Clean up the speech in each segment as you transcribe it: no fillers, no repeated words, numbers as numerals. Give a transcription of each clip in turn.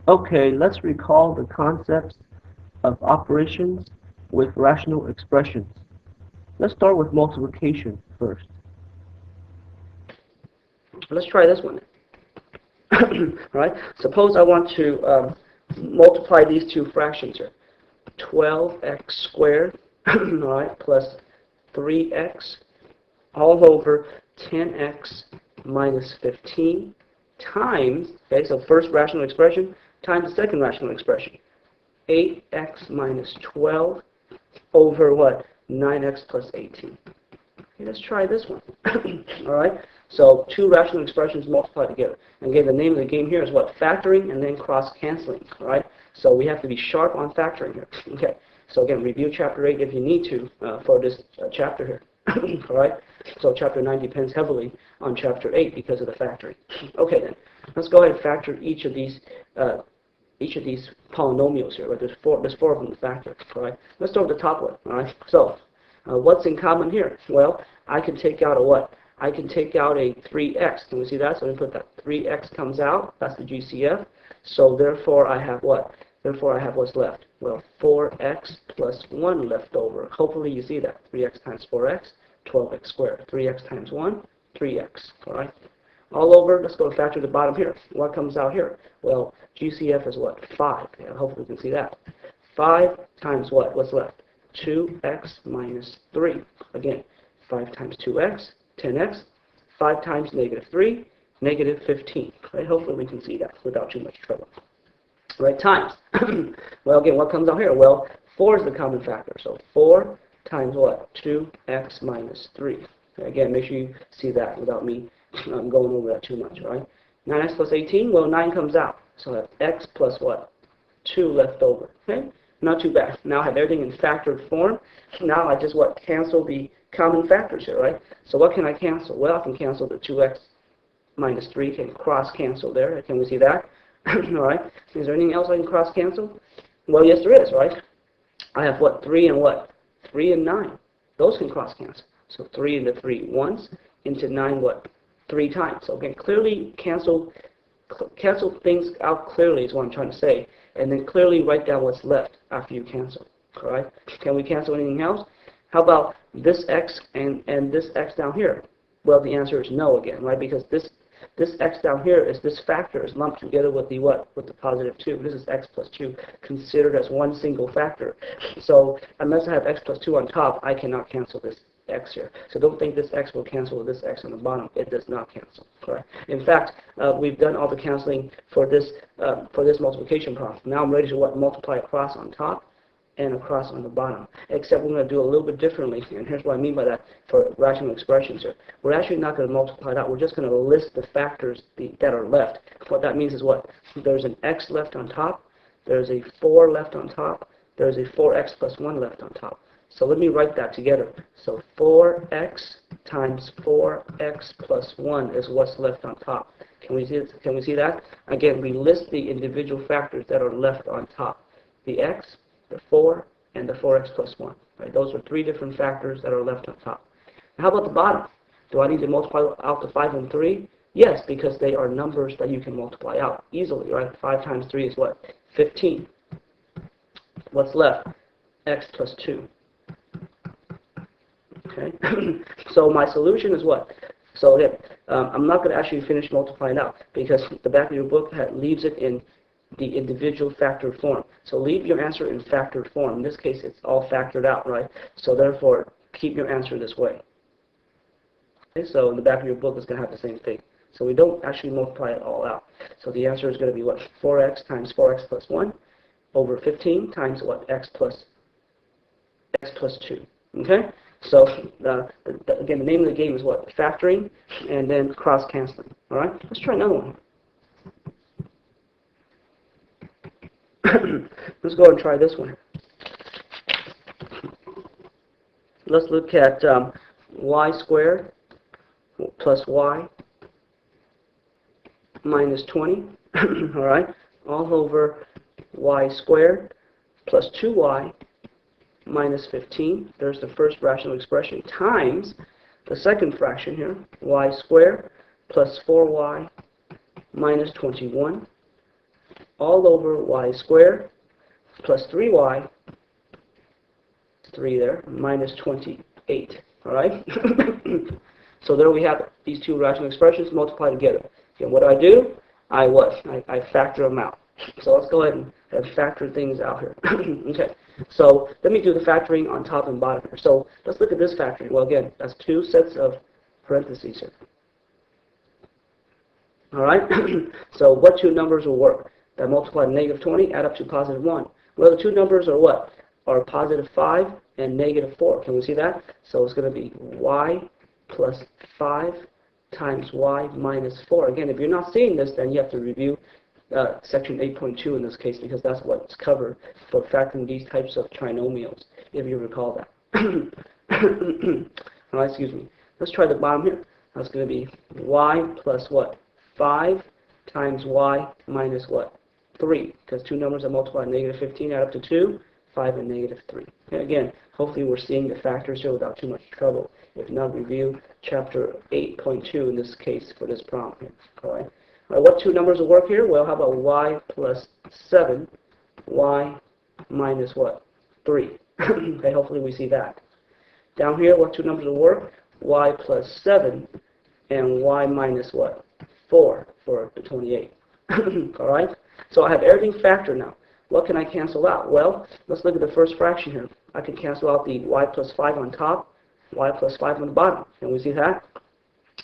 Okay, let's recall the concepts of operations with rational expressions. Let's start with multiplication first. Let's try this one. All right. Suppose I want to multiply these two fractions here. 12x squared, all right, plus 3x all over 10x minus 15 times, okay, so first rational expression times the second rational expression, 8x minus 12 over what? 9x plus 18. Okay, let's try this one. All right, so two rational expressions multiplied together. And again, the name of the game here is what? Factoring and then cross-canceling. All right, so we have to be sharp on factoring here. Okay, so again, review Chapter 8 if you need to for this chapter here. All right, so Chapter 9 depends heavily on Chapter 8 because of the factoring. Okay, then, let's go ahead and factor each of these polynomials here. Right? There's four of them to factor. All right, let's start with the top one. All right, so what's in common here? Well, I can take out a what? I can take out a 3x. Can we see that? So let me put that 3x comes out. That's the GCF. So therefore, I have what? Therefore, I have what's left? Well, 4x plus 1 left over. Hopefully, you see that. 3x times 4x, 12x squared. 3x times 1, 3x. All right? All over, let's go factor the bottom here. What comes out here? Well, GCF is what? 5. Yeah, hopefully, we can see that. 5 times what? What's left? 2x minus 3. Again, 5 times 2x, 10x. 5 times negative 3, negative 15. Right? Hopefully we can see that without too much trouble. Right, times. Well, again, what comes out here? Well, 4 is the common factor. So 4 times what? 2x minus 3. Okay, again, make sure you see that without me going over that too much, right? 9x plus 18, well, 9 comes out. So I have x plus what? 2 left over. Okay? Not too bad. Now I have everything in factored form. Now I just what? Cancel the common factors here, right? So what can I cancel? Well, I can cancel the 2x minus 3. Can cross cancel there. Can we see that? All right. Is there anything else I can cross cancel? Well, yes, there is, right? I have what? 3 and what? 3 and 9. Those can cross cancel. So 3 into 3 once, into 9 what? 3 times. So again, clearly cancel things out clearly is what I'm trying to say. And then clearly write down what's left after you cancel. All right? Can we cancel anything else? How about this x and this x down here? Well, the answer is no again, right? Because this x down here is this factor is lumped together with the what? With the positive 2. This is x plus 2 considered as one single factor. So unless I have x plus 2 on top, I cannot cancel this x here. So don't think this x will cancel with this x on the bottom. It does not cancel. Correct. In fact, we've done all the canceling for this multiplication problem. Now I'm ready to what? Multiply across on top and across on the bottom. Except we're going to do a little bit differently. And here's what I mean by that for rational expressions here. We're actually not going to multiply it out. We're just going to list the factors that are left. What that means is what? There's an x left on top. There's a 4 left on top. There's a 4x plus 1 left on top. So let me write that together. So 4x times 4x plus 1 is what's left on top. Can we see that? Again, we list the individual factors that are left on top. The x, the 4, and the 4x plus 1. Right? Those are 3 different factors that are left on top. How about the bottom? Do I need to multiply out the 5 and 3? Yes, because they are numbers that you can multiply out easily. Right? 5 times 3 is what? 15. What's left? X plus 2. Okay, so my solution is what? So again, I'm not going to actually finish multiplying out because the back of your book leaves it in the individual factored form. So leave your answer in factored form. In this case, it's all factored out, right? So therefore, keep your answer this way. Okay, so in the back of your book is going to have the same thing. So we don't actually multiply it all out. So the answer is going to be what? 4x times 4x plus 1 over 15 times what? X plus 2. Okay? So, again, the name of the game is what? Factoring and then cross-canceling. All right? Let's try another one. Let's go and try this one. Let's look at y squared plus y minus 20. All right? All over y squared plus 2y minus 15, there's the first rational expression, times the second fraction here, y squared plus 4y minus 21, all over y squared plus 3y, 3 there, minus 28. All right? So there we have it. These two rational expressions multiply together. And what do? I factor them out. So let's go ahead and factor things out here. Okay. So let me do the factoring on top and bottom here. So let's look at this factoring. Well, again, that's two sets of parentheses here. All right? So what two numbers will work? That multiply negative 20, add up to positive 1. Well, the two numbers are what? Are positive 5 and negative 4. Can we see that? So it's going to be y plus 5 times y minus 4. Again, if you're not seeing this, then you have to review section 8.2 in this case, because that's what's covered for factoring these types of trinomials, if you recall that. All right, excuse me. Let's try the bottom here. That's going to be y plus what? 5 times y minus what? 3, because two numbers that multiply negative 15 add up to 2, 5 and negative 3. And again, hopefully we're seeing the factors here without too much trouble. If not, review chapter 8.2 in this case for this problem here. All right. All right, what two numbers will work here? Well, how about y plus 7, y minus what? 3. Okay, hopefully we see that. Down here, what two numbers will work? Y plus 7 and y minus what? 4 for the 28. All right? So I have everything factored now. What can I cancel out? Well, let's look at the first fraction here. I can cancel out the y plus 5 on top, y plus 5 on the bottom. Can we see that?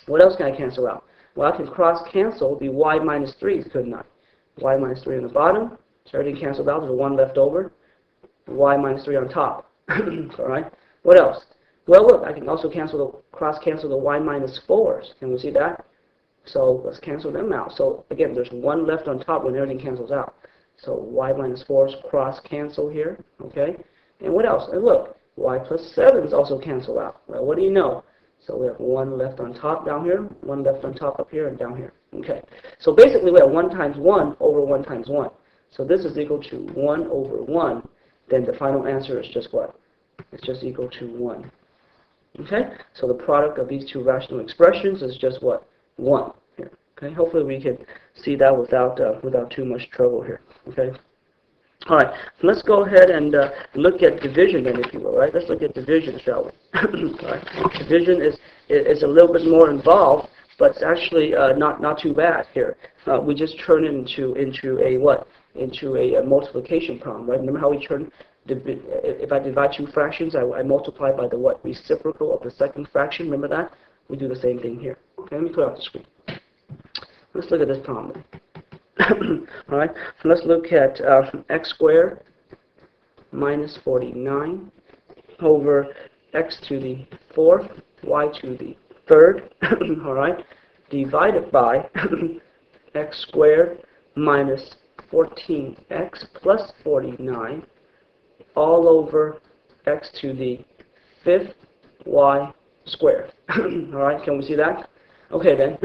What else can I cancel out? Well, I can cross-cancel the y minus 3s, couldn't I? Y minus 3 on the bottom. So everything canceled out. There's a 1 left over. Y minus 3 on top. All right? What else? Well, look, I can also cross-cancel the y minus 4s. Can we see that? So let's cancel them out. So again, there's 1 left on top when everything cancels out. So y minus 4s cross-cancel here. Okay? And what else? And look, y plus 7s also cancel out. Well, what do you know? So we have 1 left on top down here, 1 left on top up here, and down here. Okay. So basically we have 1 times 1 over 1 times 1. So this is equal to 1 over 1. Then the final answer is just what? It's just equal to 1. Okay? So the product of these two rational expressions is just what? 1 here. Okay? Hopefully we can see that without too much trouble here. Okay? All right, so let's go ahead and look at division then, if you will, right? Let's look at division, shall we? All right. Division is a little bit more involved, but it's actually not too bad here. We just turn it into a what? Into a multiplication problem, right? Remember how we turn, if I divide two fractions, I multiply by the what? Reciprocal of the second fraction, remember that? We do the same thing here. Okay, let me put it on the screen. Let's look at this problem. All right, so let's look at x squared minus 49 over x to the 4th, y to the 3rd, all right, divided by x squared minus 14x plus 49 all over x to the 5th, y squared. All right, can we see that? Okay then,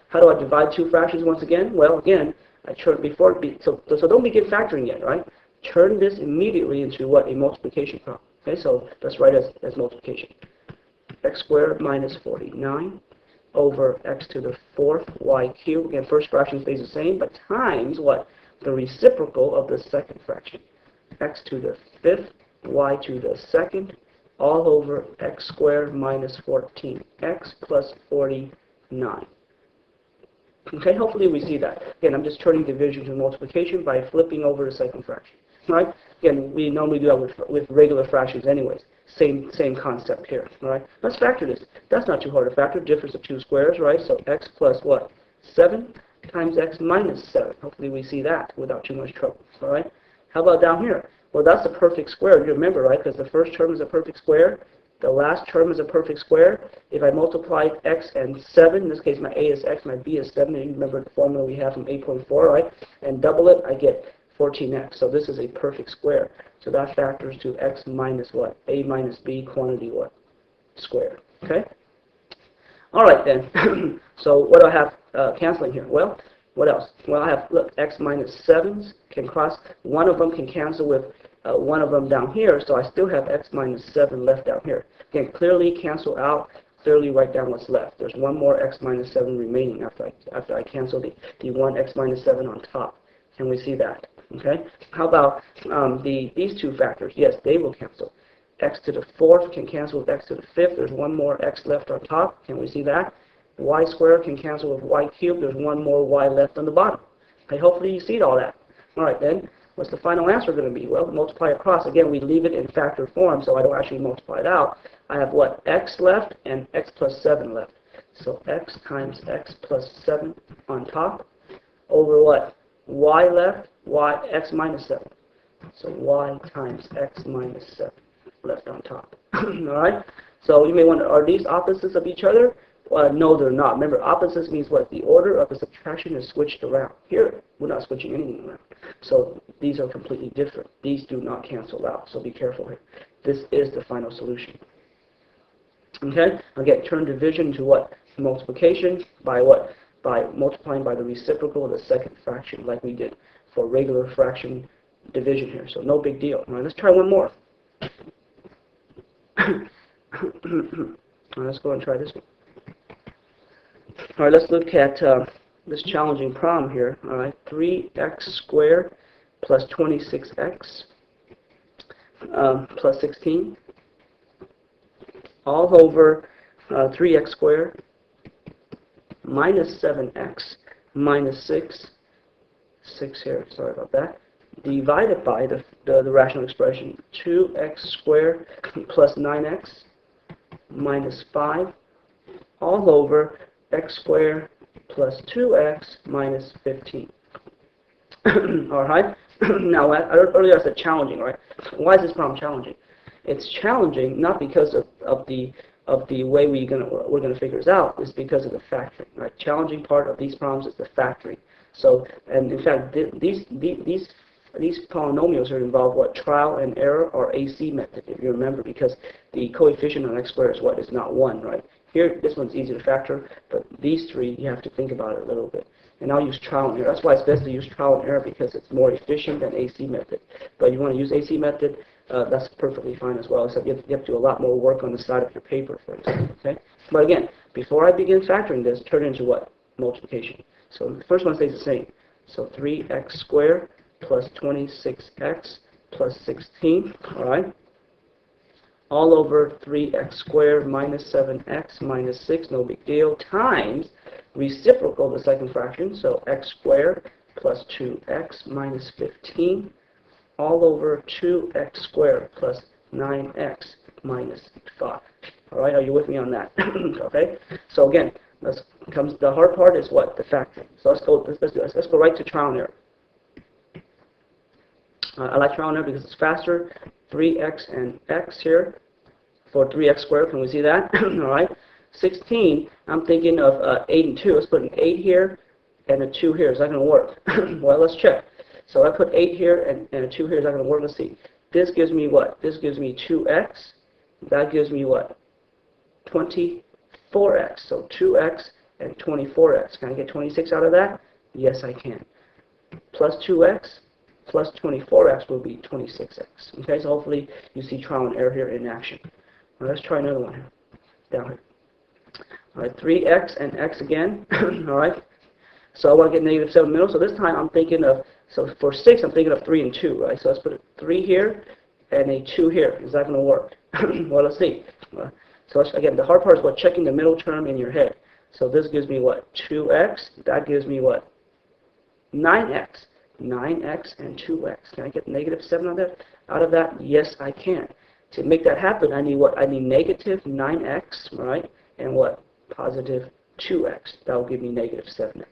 how do I divide two fractions once again? Well, again, I turn before, so don't begin factoring yet, right? Turn this immediately into what? A multiplication problem. Okay, so let's write as multiplication. X squared minus 49 over x to the 4th y cubed. Again, first fraction stays the same, but times what? The reciprocal of the second fraction. X to the 5th y to the 2nd all over x squared minus 14x plus 49. Okay, hopefully we see that. Again, I'm just turning division to multiplication by flipping over the second fraction. Right? Again, we normally do that with regular fractions anyways. Same concept here. All right? Let's factor this. That's not too hard to factor. Difference of two squares, right? So x plus what? 7 times x minus 7. Hopefully we see that without too much trouble. All right? How about down here? Well, that's a perfect square. You remember, right? Because the first term is a perfect square. The last term is a perfect square. If I multiply x and 7, in this case my a is x, my b is 7, and you remember the formula we have from 8.4, right? And double it, I get 14x. So this is a perfect square. So that factors to x minus what? A minus b quantity what? Squared. Okay? All right then. So what do I have canceling here? Well, what else? Well, I have, look, x minus 7s can cross. One of them can cancel with one of them down here, so I still have x minus 7 left down here. Again, clearly cancel out, clearly write down what's left. There's one more x minus 7 remaining after I cancel the one x minus 7 on top. Can we see that? Okay. How about these two factors? Yes, they will cancel. X to the fourth can cancel with x to the fifth. There's one more x left on top. Can we see that? Y squared can cancel with y cubed. There's one more y left on the bottom. Okay, hopefully you see all that. All right, then, what's the final answer going to be? Well, multiply across. Again, we leave it in factor form, so I don't actually multiply it out. I have what? X left and x plus 7 left. So x times x plus 7 on top over what? Y left, x minus 7. So y times x minus 7 left on top. All right? So you may wonder, are these opposites of each other? No, they're not. Remember, opposites means what? The order of the subtraction is switched around. Here, we're not switching anything around. So these are completely different. These do not cancel out, so be careful here. This is the final solution. Okay? Again, turn division to what? Multiplication by what? By multiplying by the reciprocal of the second fraction, like we did for regular fraction division here. So no big deal. All right, let's try one more. All right, let's go and try this one. All right, let's look at this challenging problem here. All right, 3x squared plus 26x plus 16 all over 3x squared minus 7x minus 6 here, sorry about that, divided by the rational expression 2x squared plus 9x minus 5 all over x squared plus 2x minus 15. All right. Now, earlier I said challenging, right? Why is this problem challenging? It's challenging not because of the way we're gonna figure this out. It's because of the factoring. Right? Challenging part of these problems is the factoring. So, and in fact, these polynomials are involve what? Trial and error or AC method, if you remember, because the coefficient on x squared is what? Is not 1, right? Here, this one's easy to factor, but these three, you have to think about it a little bit. And I'll use trial and error. That's why it's best to use trial and error, because it's more efficient than AC method. But you want to use AC method, that's perfectly fine as well, except you have to do a lot more work on the side of your paper, for example. Okay? But again, before I begin factoring this, turn it into what? Multiplication. So the first one stays the same. So 3x squared plus 26x plus 16, all right? All over 3x squared minus 7x minus 6, no big deal, times reciprocal of the second fraction, so x squared plus 2x minus 15, all over 2x squared plus 9x minus 5. All right, are you with me on that? Okay, so again, the hard part is what? The factoring. So let's go right to trial and error. I like trial and error because it's faster. 3x and x here for 3x squared. Can we see that? All right. 16, I'm thinking of 8 and 2. Let's put an 8 here and a 2 here. Is that going to work? Well, let's check. So I put 8 here and a 2 here. Is that going to work? Let's see. This gives me what? This gives me 2x. That gives me what? 24x. So 2x and 24x. Can I get 26 out of that? Yes, I can. Plus 2x plus 24x will be 26x. Okay, so hopefully you see trial and error here in action. Now let's try another one here. Down here. All right, 3x and x again. All right. So I want to get negative 7 in the middle. So this time I'm thinking of, so for 6, I'm thinking of 3 and 2, right? So let's put a 3 here and a 2 here. Is that going to work? Well, let's see. So again, the hard part is what? Checking the middle term in your head. So this gives me what? 2x. That gives me what? 9x. 9x and 2x. Can I get negative 7 out of that? Yes, I can. To make that happen, I need what? I need negative 9x, right? And what? Positive 2x. That will give me negative 7x.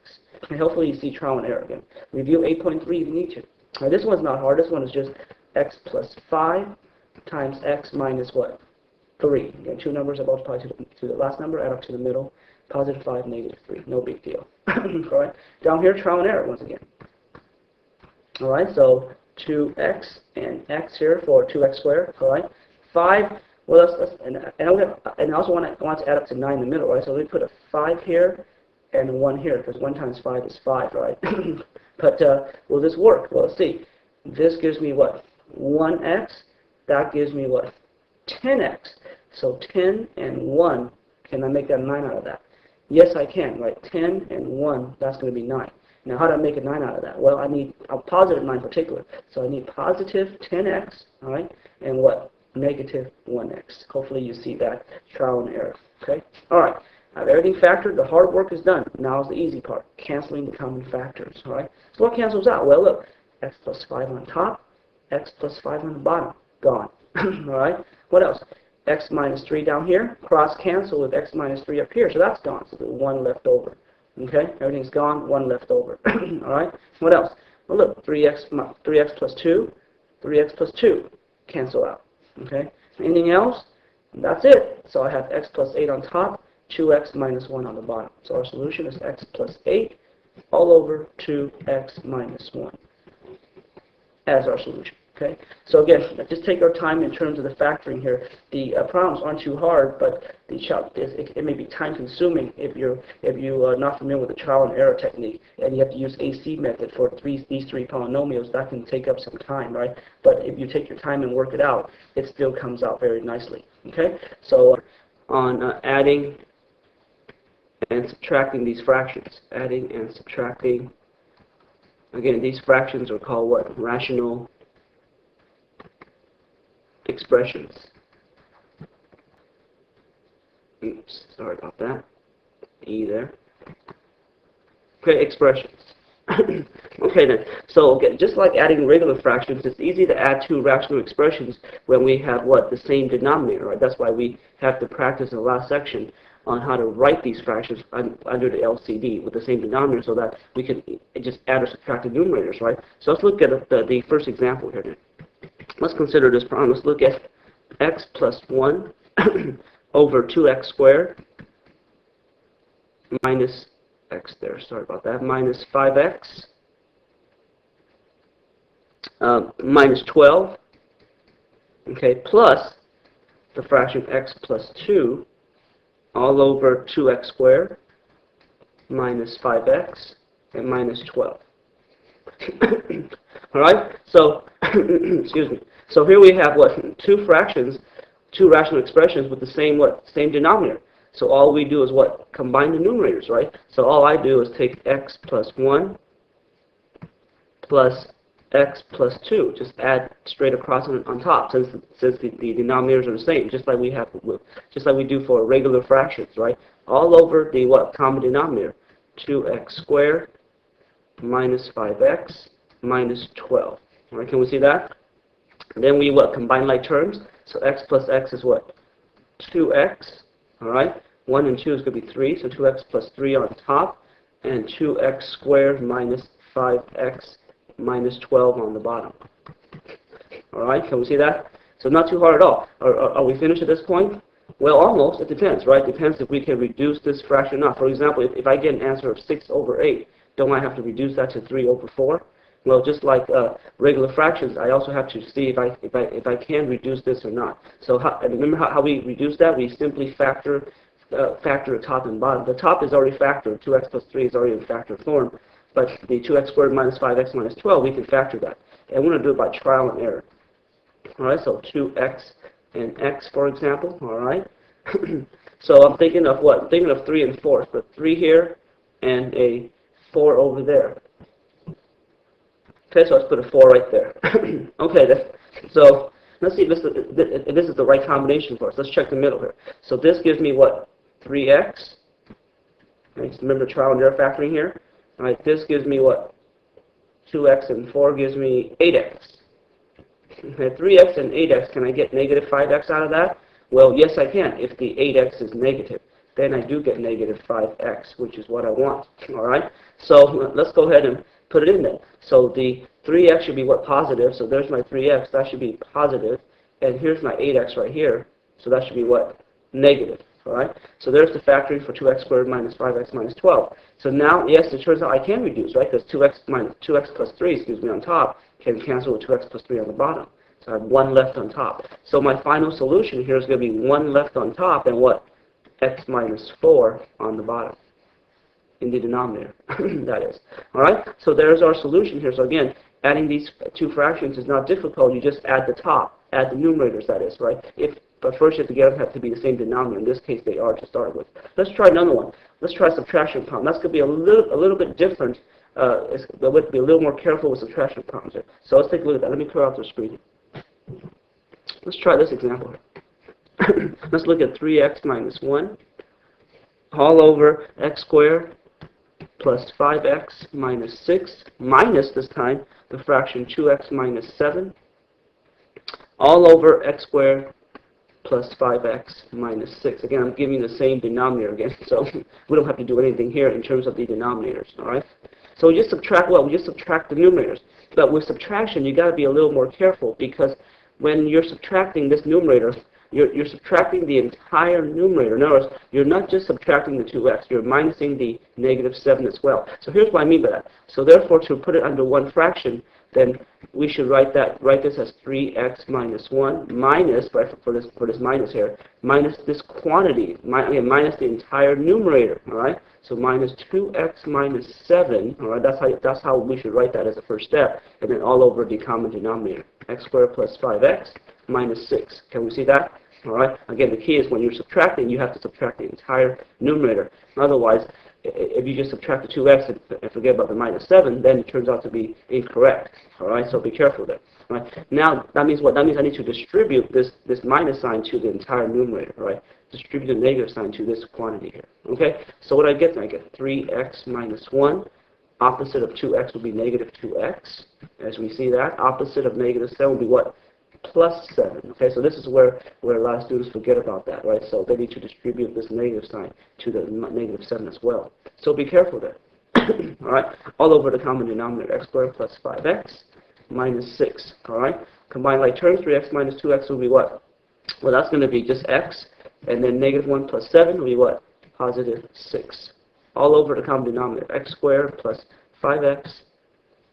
And hopefully you see trial and error again. Review 8.3 if you need to. Now, this one's not hard. This one is just x plus 5 times x minus what? 3. Again, two numbers are multiplied to the last number, add up to the middle. Positive 5, negative 3. No big deal. All right. Down here, trial and error once again. All right, so 2x and x here for 2x squared. All right, 5. Well, and I also want to add up to 9 in the middle, right? So let me put a 5 here and a 1 here, because 1 times 5 is 5, right? But will this work? Well, let's see. This gives me what? 1x. That gives me what? 10x. So 10 and 1. Can I make that 9 out of that? Yes, I can, right? 10 and 1. That's going to be 9. Now, how do I make a 9 out of that? Well, I need a positive 9 in particular. So I need positive 10x, all right, and what? Negative 1x. Hopefully you see that trial and error, okay? All right, I have everything factored. The hard work is done. Now is the easy part, canceling the common factors, all right? So what cancels out? Well, look, x plus 5 on top, x plus 5 on the bottom, gone, all right? What else? X minus 3 down here, cross cancel with x minus 3 up here, so that's gone, so there's 1 left over. Okay, everything's gone, 1 left over. All right, what else? Well, look, 3x plus 2, 3x plus 2 cancel out. Okay, anything else? That's it. So I have x plus 8 on top, 2x minus 1 on the bottom. So our solution is x plus 8 all over 2x minus 1 as our solution. Okay, so again, just take our time in terms of the factoring here. The problems aren't too hard, but it may be time-consuming if you are not familiar with the trial and error technique, and you have to use AC method for these three polynomials. That can take up some time, right? But if you take your time and work it out, it still comes out very nicely. Okay, so on adding and subtracting these fractions, adding and subtracting. Again, these fractions are called what? Rational expressions. Oops, sorry about that. E there. Okay, expressions. Okay then, so again, just like adding regular fractions, it's easy to add two rational expressions when we have what? The same denominator, right? That's why we have to practice in the last section on how to write these fractions under the LCD with the same denominator so that we can just add or subtract the numerators, right? So let's look at the first example here then. Let's consider this problem. Let's look at x plus 1 over 2x squared minus x there. Sorry about that. Minus 5x minus 12. Okay, plus the fraction x plus 2 all over 2x squared minus 5x and minus 12. All right, so excuse me. So here we have what? Two fractions, two rational expressions with the same what? Same denominator. So all we do is what? Combine the numerators, right? So all I do is take x plus 1 plus x plus 2. Just add straight across on top, since the denominators are the same, just like we do for regular fractions, right? All over the what? Common denominator, 2x squared minus 5x minus 12. All right, can we see that? And then we what? Combine like terms. So x plus x is what? 2x. All right. 1 and 2 is going to be 3. So 2x plus 3 on top, and 2x squared minus 5x minus 12 on the bottom. All right. Can we see that? So not too hard at all. Are we finished at this point? Well, almost. It depends, right? Depends if we can reduce this fraction or not. For example, if I get an answer of 6 over 8, don't I have to reduce that to 3 over 4? Well, just like regular fractions, I also have to see if I can reduce this or not. So remember how we reduce that? We simply factor the top and bottom. The top is already factored. 2x plus 3 is already in factor form. But the 2x squared minus 5x minus 12, we can factor that. And we're going to do it by trial and error. All right, so 2x and x, for example. All right. So I'm thinking of what? I'm thinking of 3 and 4. But 3 here and a 4 over there. Okay, so let's put a 4 right there. Okay, so let's see if this is the right combination for us. Let's check the middle here. So this gives me what? 3x. Okay, so remember trial and error factoring here. All right, this gives me what? 2x and 4 gives me 8x. Okay, 3x and 8x, can I get negative 5x out of that? Well, yes, I can if the 8x is negative. Then I do get negative 5x, which is what I want. All right, so let's go ahead and put it in there. So the 3x should be what? Positive. So there's my 3x. That should be positive. And here's my 8x right here. So that should be what? Negative. All right. So there's the factoring for 2x squared minus 5x minus 12. So now, yes, it turns out I can reduce, right? Because 2x plus 3, excuse me, on top can cancel with 2x plus 3 on the bottom. So I have 1 left on top. So my final solution here is going to be 1 left on top and what? X minus 4 on the bottom. In the denominator, that is. All right, so there's our solution here. So again, adding these two fractions is not difficult. You just add the top, add the numerators, that is, right? But first you have to be the same denominator. In this case, they are to start with. Let's try another one. Let's try subtraction problem. That's going to be a little bit different we have to be a little more careful with subtraction problems here. So let's take a look at that. Let me clear out the screen. Let's try this example here. Let's look at 3x minus 1 all over x squared plus 5x minus 6 minus, this time, the fraction 2x minus 7 all over x squared plus 5x minus 6. Again, I'm giving you the same denominator again, so we don't have to do anything here in terms of the denominators, all right? So we just subtract what? We just subtract the numerators. But with subtraction, you got to be a little more careful, because when you're subtracting this numerator, you're subtracting the entire numerator. In other words, you're not just subtracting the 2x, you're minusing the negative 7 as well. So here's what I mean by that. So therefore, to put it under one fraction, then we should write this as 3x minus 1 minus, for this minus here, minus this quantity, minus the entire numerator, all right? So minus 2x minus 7, all right? That's how we should write that as a first step, and then all over the common denominator, x squared plus 5x minus 6. Can we see that? All right. Again, the key is when you're subtracting, you have to subtract the entire numerator. Otherwise, if you just subtract the 2x and forget about the minus 7, then it turns out to be incorrect. All right. So be careful there. All right. Now that means what? That means I need to distribute this minus sign to the entire numerator. All right. Distribute the negative sign to this quantity here. Okay. So what I get? I get 3x minus 1. Opposite of 2x will be negative 2x. As we see that, opposite of negative 7 will be what? Plus 7. Okay, so this is where a lot of students forget about that, right? So they need to distribute this negative sign to the negative 7 as well. So be careful there. All right, all over the common denominator, x squared plus 5x minus 6. All right, combine like terms, 3x minus 2x will be what? Well, that's going to be just x, and then negative 1 plus 7 will be what? Positive 6. All over the common denominator, x squared plus 5x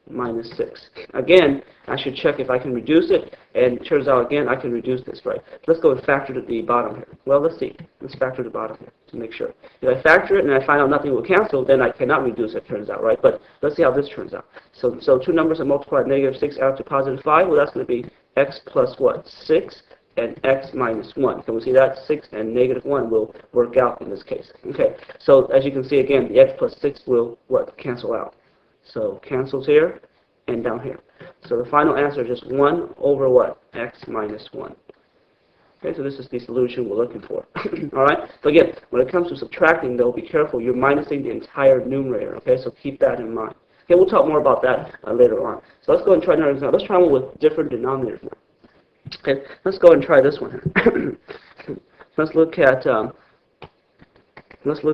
minus 6. Again, I should check if I can reduce it, and it turns out, again, I can reduce this, right? Let's go and factor to the bottom here. Well, let's see. Let's factor the bottom here to make sure. If I factor it and I find out nothing will cancel, then I cannot reduce it, turns out, right? But let's see how this turns out. So two numbers that multiply negative 6 out to positive 5, well, that's going to be x plus what? 6 and x minus 1. Can we see that? 6 and negative 1 will work out in this case. Okay, so as you can see, again, the x plus 6 will, what? Cancel out. So cancels here and down here. So the final answer is just 1 over what? X minus 1. Okay, so this is the solution we're looking for. All right? So again, when it comes to subtracting, though, be careful. You're minusing the entire numerator. Okay, so keep that in mind. Okay, we'll talk more about that later on. So let's go and try another example. Let's try one with different denominators now. Okay, let's go and try this one here. Let's look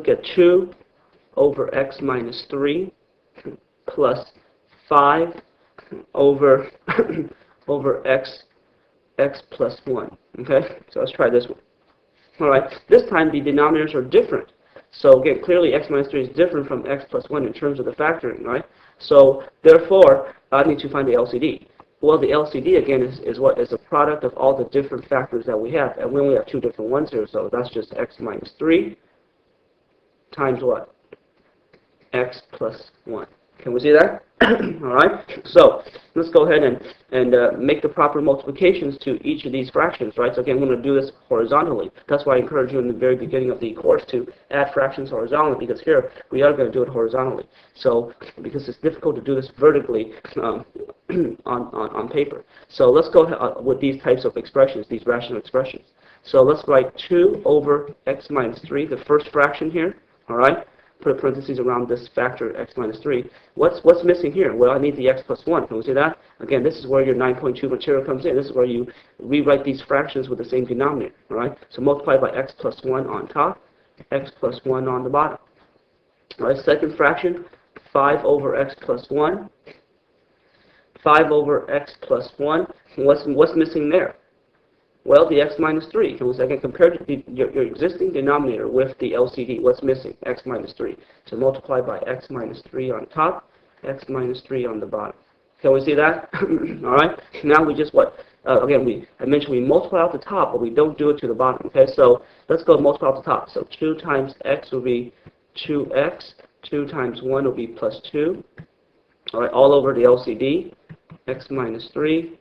at 2 over x minus 3 plus 5 over x plus 1. Okay, so let's try this one. All right, this time the denominators are different. So again, clearly x minus 3 is different from x plus 1 in terms of the factoring, right? So therefore, I need to find the LCD. Well, the LCD, again, is what? Is a product of all the different factors that we have. And we only have two different ones here, so that's just x minus 3 times what? X plus 1. Can we see that? All right. So let's go ahead and make the proper multiplications to each of these fractions, right? So again, we're going to do this horizontally. That's why I encourage you in the very beginning of the course to add fractions horizontally, because here we are going to do it horizontally. So because it's difficult to do this vertically on paper. So let's go with these types of expressions, these rational expressions. So let's write 2 over x minus 3, the first fraction here. All right. Put a parentheses around this factor x minus 3. What's missing here? Well, I need the x plus 1. Can we see that? Again, this is where your 9.2 material comes in. This is where you rewrite these fractions with the same denominator. All right? So multiply by x plus 1 on top, x plus 1 on the bottom. All right, second fraction, 5 over x plus 1. 5 over x plus 1. What's missing there? Well, the x minus 3. Can we again compare your existing denominator with the LCD? What's missing? X minus 3. So multiply by x minus 3 on top, x minus 3 on the bottom. Can we see that? All right. Now we just what? Again, I mentioned we multiply out the top, but we don't do it to the bottom. Okay. So let's go multiply out the top. So 2 times x will be 2x. 2 times 1 will be plus 2. All right. All over the LCD. X minus 3.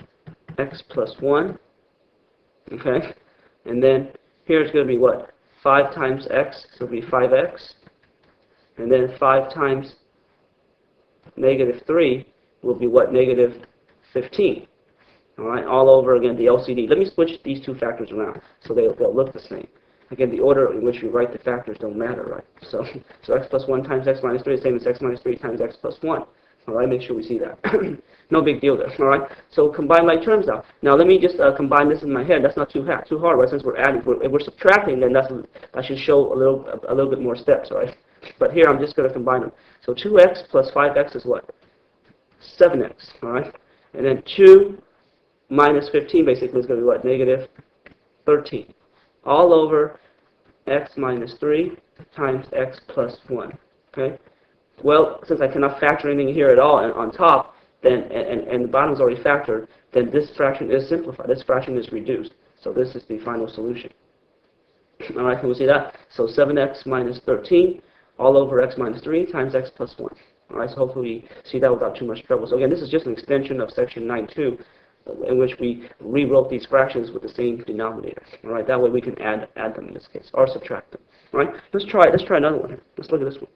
X plus 1. Okay, and then here's going to be what? 5 times x, so it'll be 5x. And then 5 times negative 3 will be what? Negative 15. All right, all over again the LCD. Let me switch these two factors around so they'll look the same. Again, the order in which we write the factors don't matter, right? So x plus 1 times x minus 3 is the same as x minus 3 times x plus 1. All right, make sure we see that. No big deal there. All right, so combine like terms now. Now let me just combine this in my head. That's not too hard, right? Since we're adding, if we're subtracting, then that should show a little bit more steps, right? But here I'm just going to combine them. So 2x plus 5x is what? 7x. All right, and then 2 minus 15 basically is going to be what? Negative 13. All over x minus 3 times x plus 1. Okay. Well, since I cannot factor anything here at all on top, then and the bottom is already factored, then this fraction is simplified. This fraction is reduced. So this is the final solution. All right, can we see that? So 7x minus 13 all over x minus 3 times x plus 1. All right, so hopefully you see that without too much trouble. So again, this is just an extension of section 9.2 in which we rewrote these fractions with the same denominator. All right, that way we can add them in this case, or subtract them. All right, let's try another one here. Let's look at this one.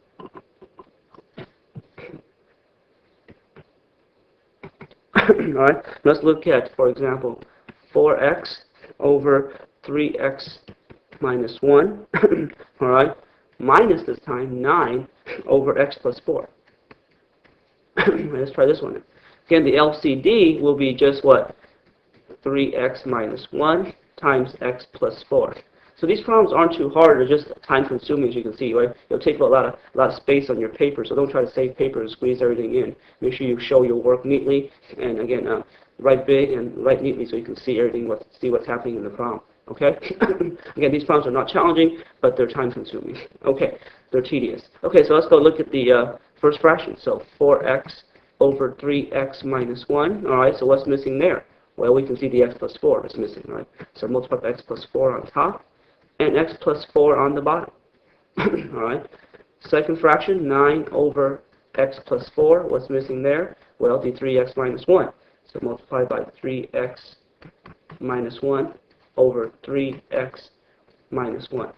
All right, let's look at, for example, 4x over 3x minus 1, all right, minus this time 9 over x plus 4. Let's try this one. Again, the LCD will be just what? 3x minus 1 times x plus 4. So these problems aren't too hard. They're just time-consuming, as you can see, right? It'll take a lot of space on your paper, so don't try to save paper and squeeze everything in. Make sure you show your work neatly, and again, write big and write neatly so you can see everything, see what's happening in the problem. Okay? Again, these problems are not challenging, but they're time-consuming. Okay, they're tedious. Okay, so let's go look at the first fraction. So 4x over 3x minus 1. All right, so what's missing there? Well, we can see the x plus 4 is missing, right? So multiply by x plus 4 on top, and x plus 4 on the bottom. All right. Second fraction, 9 over x plus 4. What's missing there? Well, the 3x minus 1. So multiply by 3x minus 1 over 3x minus 1.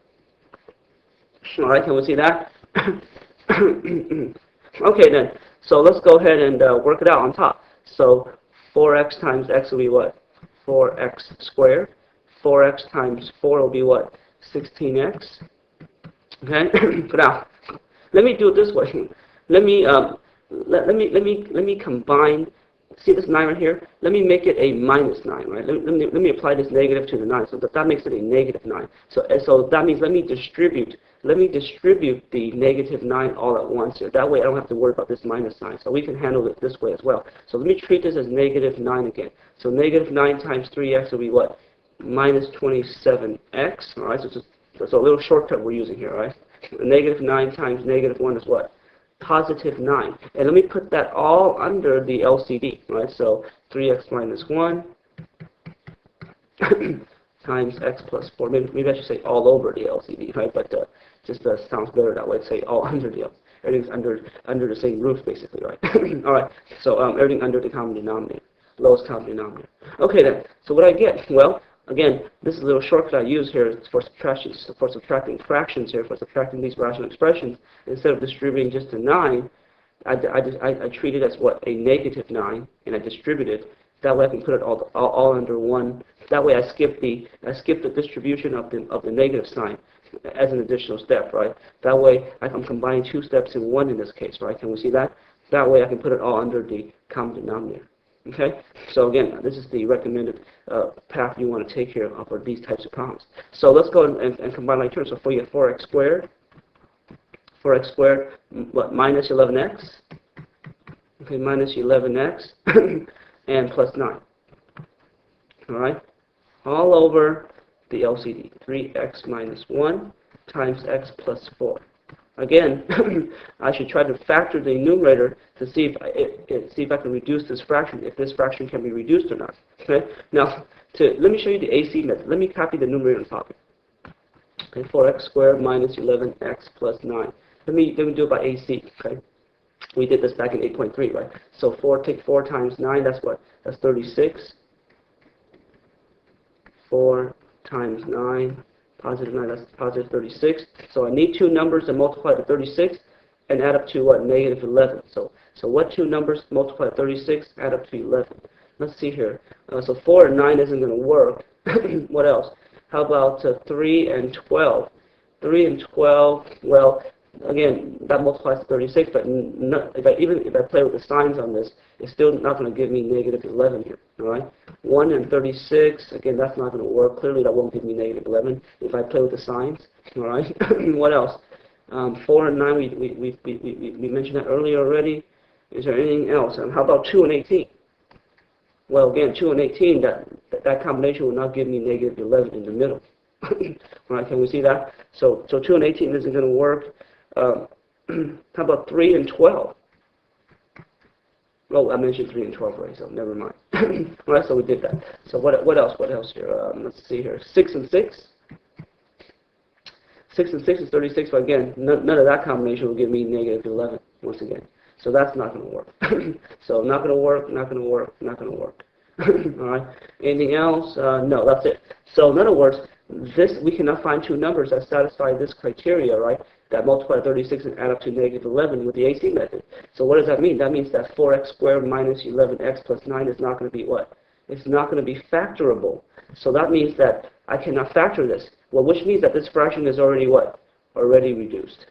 All right, can we see that? Okay, then. So let's go ahead and work it out on top. So 4x times x will be what? 4x squared. 4x times 4 will be what? 16x. Okay. Now, let me do it this way. Let me combine. See this 9 right here? Let me make it a minus 9, right? Let me apply this negative to the 9, so that makes it a negative 9. So that means let me distribute the negative 9 all at once here. That way I don't have to worry about this minus sign. So we can handle it this way as well. So let me treat this as negative 9 again. So negative 9 times 3x will be what? Minus 27x. All right, so a little shortcut we're using here, right? Negative 9 times negative 1 is what? Positive 9. And let me put that all under the LCD, right? So 3x minus 1 times x plus 4. Maybe I should say all over the LCD, right? But just sounds better that way. Say all under the LCD. Everything's under the same roof, basically, right? All right. So everything under the common denominator, lowest common denominator. Okay, then. So what I get? Well, again, this is a little shortcut I use here for subtracting fractions here, for subtracting these rational expressions. Instead of distributing just to 9, I treat it as what? A negative 9, and I distribute it. That way I can put it all under one. That way I skip the distribution of the negative sign as an additional step, right? That way I'm combining two steps in one in this case, right? Can we see that? That way I can put it all under the common denominator. Okay? So again, this is the recommended path you want to take here for these types of problems. So let's go and combine like terms. So for you, 4x squared, what, minus 11x? Okay, minus 11x and plus 9. All right? All over the LCD, 3x minus 1 times x plus 4. Again, I should try to factor the numerator to see if I can reduce this fraction, if this fraction can be reduced or not. Okay? Now, let me show you the AC method. Let me copy the numerator on top. Okay, 4x squared minus 11x plus 9. Let me do it by AC. Okay? We did this back in 8.3, right? So take 4 times 9, that's what? That's 36. 4 times 9, positive 9, that's positive 36. So I need two numbers to multiply to 36 and add up to what? Negative 11. So So what two numbers multiply 36 add up to 11? Let's see here. So 4 and 9 isn't going to work. What else? How about 3 and 12? 3 and 12, well, again, that multiplies 36, but even if I play with the signs on this, it's still not going to give me negative 11 here, all right? 1 and 36, again, that's not going to work. Clearly, that won't give me negative 11 if I play with the signs, all right? What else? 4 and 9, we mentioned that earlier already. Is there anything else? How about 2 and 18? Well, again, 2 and 18, that combination will not give me negative 11 in the middle. All right, can we see that? So 2 and 18 isn't going to work. How about 3 and 12? Oh, I mentioned 3 and 12 already, so never mind. All right, so we did that. So what else? What else here? Let's see here. 6 and 6. 6 and 6 is 36, but again, none of that combination will give me negative 11 once again. So that's not going to work. So not going to work, not going to work, not going to work. All right. Anything else? No, that's it. So in other words, we cannot find two numbers that satisfy this criteria, right? That multiply 36 and add up to negative 11 with the AC method. So what does that mean? That means that 4x squared minus 11x plus 9 is not going to be what? It's not going to be factorable. So that means that I cannot factor this. Well, which means that this fraction is already what? Already reduced.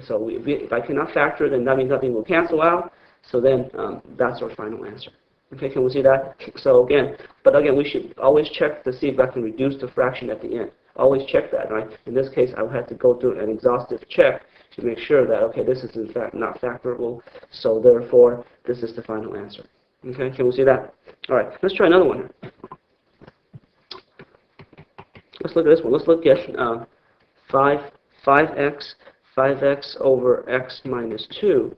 So if I cannot factor, then that means nothing will cancel out. So then that's our final answer. Okay, can we see that? So again, we should always check to see if I can reduce the fraction at the end. Always check that, right? In this case, I would have to go through an exhaustive check to make sure that, okay, this is in fact not factorable, so therefore, this is the final answer. Okay, can we see that? All right, let's try another one here. Let's look at this one. Let's look at 5x over x minus 2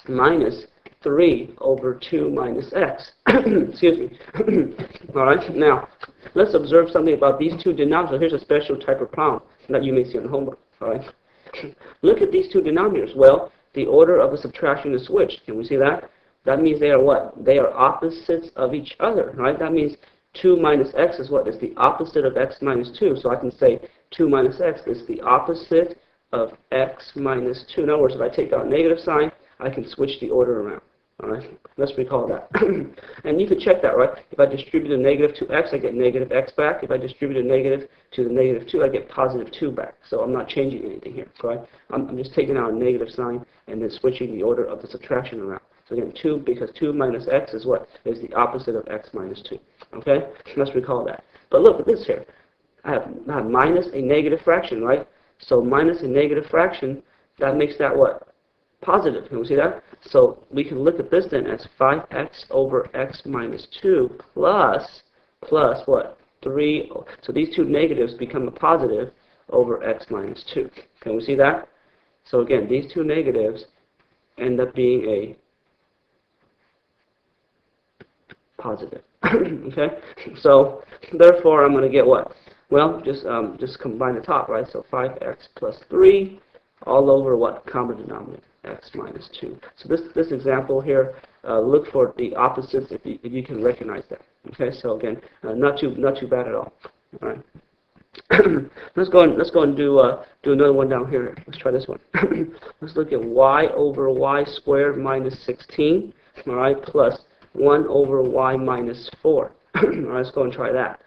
minus 3 over 2 minus x. Excuse me. All right, now, let's observe something about these two denominators. Here's a special type of problem that you may see on homework. All right. Look at these two denominators. Well, the order of the subtraction is switched. Can we see that? That means they are what? They are opposites of each other, right? That means 2 minus x is what? Is the opposite of x minus 2. So I can say 2 minus x is the opposite of x minus 2. In other words, if I take out a negative sign, I can switch the order around. All right, let's recall that. And you can check that, right? If I distribute a negative to x, I get negative x back. If I distribute a negative to the negative 2, I get positive 2 back. So I'm not changing anything here, right? I'm just taking out a negative sign and then switching the order of the subtraction around. So again, 2, because 2 minus x is what? Is the opposite of x minus 2. Okay? Let's recall that. But look at this here. I have minus a negative fraction, right? So minus a negative fraction, that makes that what? Positive. Can we see that? So we can look at this then as 5x over x minus 2 plus what? 3. So these two negatives become a positive over x minus 2. Can we see that? So again, these two negatives end up being a positive. Okay? So therefore, I'm going to get what? Well, just combine the top, right? So 5x plus 3 all over what? Common denominator, x minus 2. So this example here, look for the opposites if you can recognize that. Okay, so again, not too bad at all. All right. let's go and do another one down here. Let's try this one. Let's look at y over y squared minus 16. All right, plus 1 over y minus 4. All right, let's go and try that.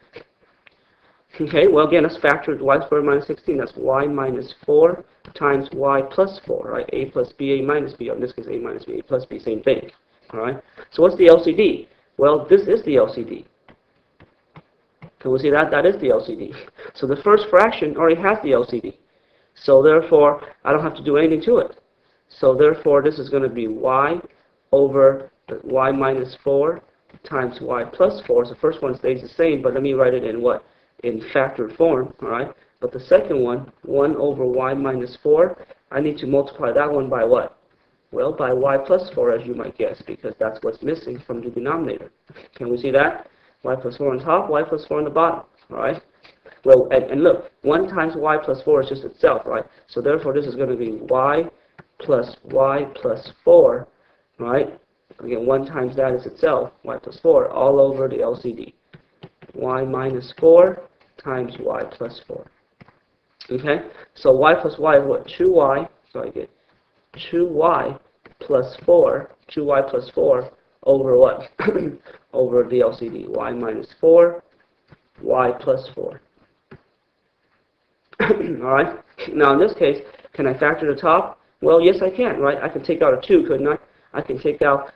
Okay, well again, let's factor y squared minus 16. That's y minus 4 times y plus 4, right? A plus b, a minus b. In this case, a minus b, a plus b, same thing. All right. So what's the LCD? Well, this is the LCD. Can we see that? That is the LCD. So the first fraction already has the LCD. So therefore, I don't have to do anything to it. So therefore, this is going to be y over y minus 4 times y plus 4. So the first one stays the same, but let me write it in what? In factored form, all right? But the second one, 1 over y minus 4, I need to multiply that one by what? Well, by y plus 4, as you might guess, because that's what's missing from the denominator. Can we see that? Y plus 4 on top, y plus 4 on the bottom, all right? Well, and look, 1 times y plus 4 is just itself, right? So therefore, this is going to be y plus 4, right? Again, 1 times that is itself, y plus 4, all over the LCD. Y minus 4 times y plus 4. Okay? So y plus y is what? 2y. So I get 2y plus 4 2y plus 4 over what? Over the LCD. Y minus 4, y plus 4. Alright? Now in this case, can I factor the top? Well, yes I can, right? I can take out a 2, couldn't I? I can take out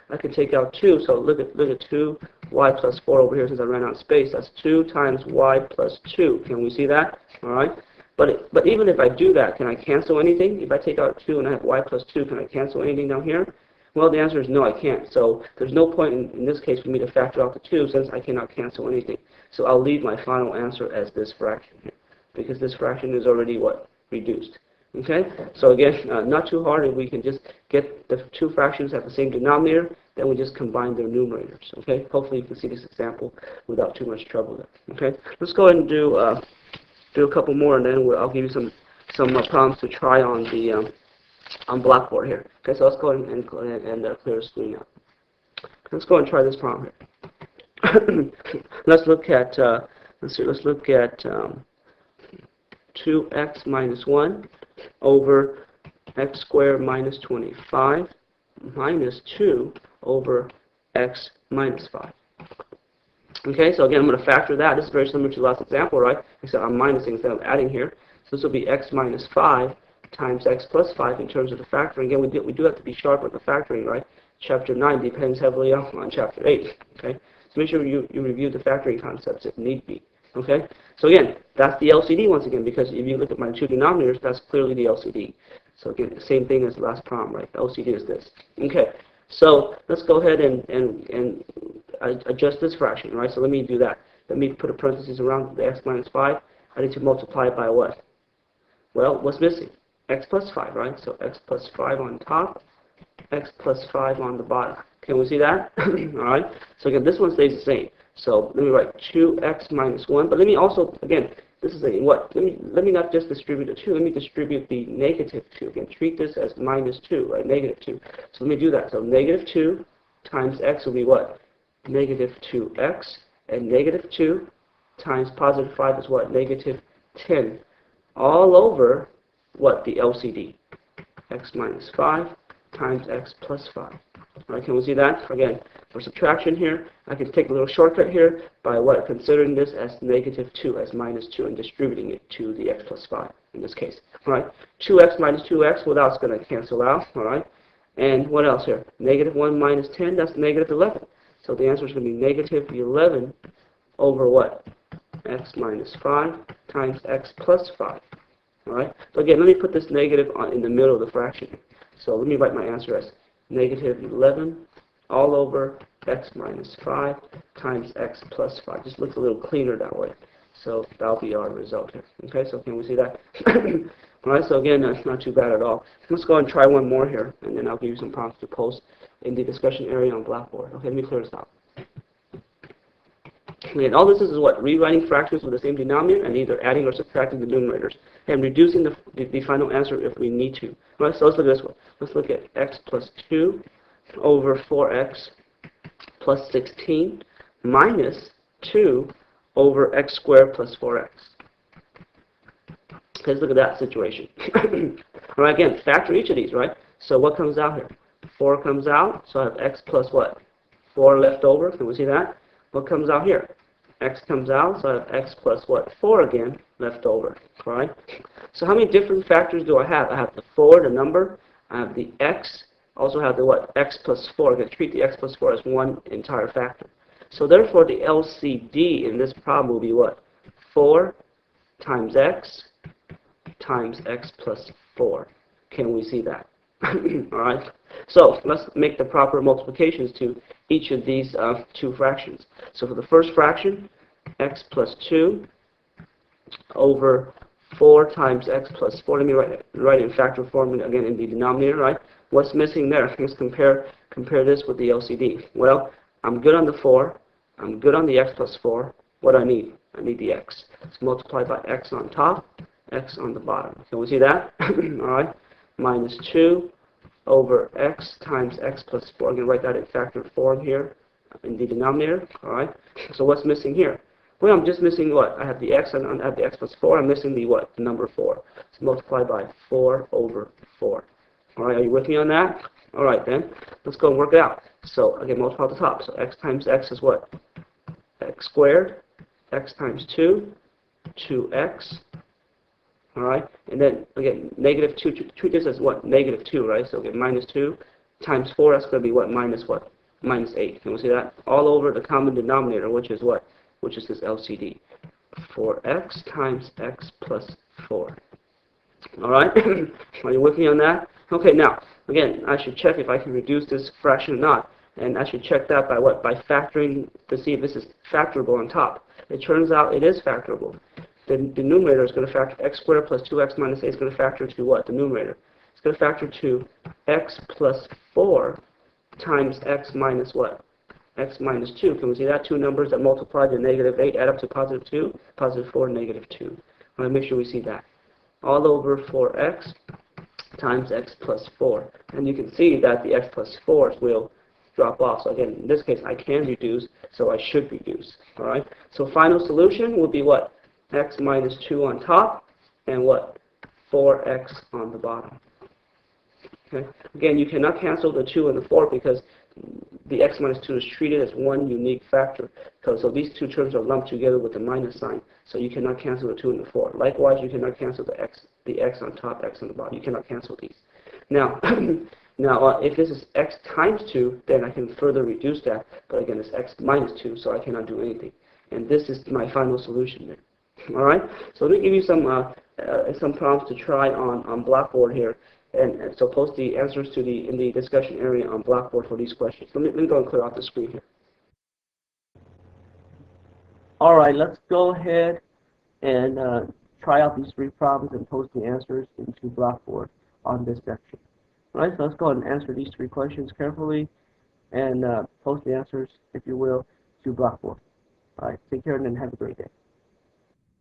2, so look at 2, y plus 4 over here since I ran out of space. That's 2 times y plus 2. Can we see that? Alright? But even if I do that, can I cancel anything? If I take out 2 and I have y plus 2, can I cancel anything down here? Well, the answer is no, I can't. So there's no point in this case for me to factor out the 2 since I cannot cancel anything. So I'll leave my final answer as this fraction here, because this fraction is already what? Reduced. Okay? So again, not too hard. If we can just get the two fractions at the same denominator, then we just combine their numerators. Okay? Hopefully you can see this example without too much trouble there. Okay? Let's go ahead and do a couple more, and then I'll give you some problems to try on the on Blackboard here. Okay, so let's go ahead and clear the screen out. Let's go and try this problem here. Let's look at 2x minus 1 over x squared minus 25 minus 2 over x minus 5. Okay, so again, I'm going to factor that. This is very similar to the last example, right? Except I'm minusing instead of adding here. So this will be x minus 5 times x plus 5 in terms of the factoring. Again, we do have to be sharp with the factoring, right? Chapter 9 depends heavily on Chapter 8. Okay, so make sure you review the factoring concepts if need be. Okay, so again, that's the LCD once again, because if you look at my two denominators, that's clearly the LCD. So again, the same thing as the last problem, right? LCD is this. Okay, so let's go ahead and adjust this fraction, right? So let me do that. Let me put a parenthesis around the x minus 5. I need to multiply it by what? Well, what's missing? X plus 5, right? So x plus 5 on top, x plus 5 on the bottom. Can we see that? All right. So again, this one stays the same. So let me write 2x minus 1. But let me also, again, this is a what? Let me not just distribute the 2. Let me distribute the negative 2. Again, treat this as minus 2, right? Negative 2. So let me do that. So negative 2 times x will be what? Negative 2x. And negative 2 times positive 5 is what? Negative 10. All over what? The LCD. X minus 5 times x plus 5. All right, can we see that? Again, for subtraction here, I can take a little shortcut here by what? Considering this as negative 2, as minus 2, and distributing it to the x plus 5 in this case. All right, 2x minus 2x, well, that's going to cancel out. All right, and what else here? Negative 1 minus 10, that's negative 11. So the answer is going to be negative 11 over what? X minus 5 times x plus 5. All right, so again, let me put this negative in the middle of the fraction. So let me write my answer as negative 11 all over x minus 5 times x plus 5. Just looks a little cleaner that way. So that'll be our result here. Okay, so can we see that? All right, so again, that's not too bad at all. Let's go and try one more here, and then I'll give you some prompts to post in the discussion area on Blackboard. Okay, let me clear this out. And all this is what? Rewriting fractions with the same denominator and either adding or subtracting the numerators and reducing the final answer if we need to. All right, so let's look at this one. Let's look at x plus 2 over 4x plus 16 minus 2 over x squared plus 4x. Okay, let's look at that situation. All right, again, factor each of these, right? So what comes out here? 4 comes out, so I have x plus what? 4 left over. Can we see that? What comes out here? X comes out, so I have x plus what? 4 again left over. All right? So how many different factors do I have? I have the 4, the number. I have the x. Also have the what? X plus 4. I'm going to treat the x plus 4 as one entire factor. So therefore, the LCD in this problem will be what? 4 times x plus 4. Can we see that? All right. So let's make the proper multiplications to each of these two fractions. So for the first fraction, x plus 2 over 4 times x plus 4. Let me write it in factor form again in the denominator, right? What's missing there? Let's compare this with the LCD. Well, I'm good on the 4. I'm good on the x plus 4. What do I need? I need the x. Let's multiply by x on top, x on the bottom. Can we see that? All right. Minus 2 over x times x plus 4. I'm going to write that in factor form here in the denominator. All right. So what's missing here? Well, I'm just missing what? I have the x and I have the x plus 4. I'm missing the what? The number 4. So multiply by 4 over 4. All right. Are you with me on that? All right, then, let's go and work it out. So, again, multiply the top. So x times x is what? X squared. X times 2, 2x. All right, and then, again, negative 2, treat this as what? Negative 2, right? So, again, minus 2 times 4, that's going to be what? Minus what? Minus 8. Can we see that? All over the common denominator, which is what? Which is this LCD. 4x times x plus 4. All right? Are you with me on that? Okay, now, again, I should check if I can reduce this fraction or not. And I should check that by what? By factoring to see if this is factorable on top. It turns out it is factorable. The numerator is going to factor x squared plus 2x minus 8 is going to factor to what? The numerator. It's going to factor to x plus 4 times x minus what? X minus 2. Can we see that? Two numbers that multiply to negative 8 add up to positive 2, positive 4, negative 2. I want to make sure we see that. All over 4x times x plus 4. And you can see that the x plus 4s will drop off. So again, in this case, I can reduce, so I should reduce. All right? So final solution will be what? X minus 2 on top, and what? 4x on the bottom. Okay? Again, you cannot cancel the 2 and the 4 because the x minus 2 is treated as one unique factor. So these two terms are lumped together with the minus sign. So you cannot cancel the 2 and the 4. Likewise, you cannot cancel the x on top, x on the bottom. You cannot cancel these. Now, if this is x times 2, then I can further reduce that. But again, it's x minus 2, so I cannot do anything. And this is my final solution there. All right. So let me give you some prompts to try on Blackboard here. And so post the answers to in the discussion area on Blackboard for these questions. Let me go and clear out the screen here. All right, let's go ahead and try out these 3 problems and post the answers into Blackboard on this section. All right, so let's go ahead and answer these 3 questions carefully and post the answers, if you will, to Blackboard. All right, take care and have a great day.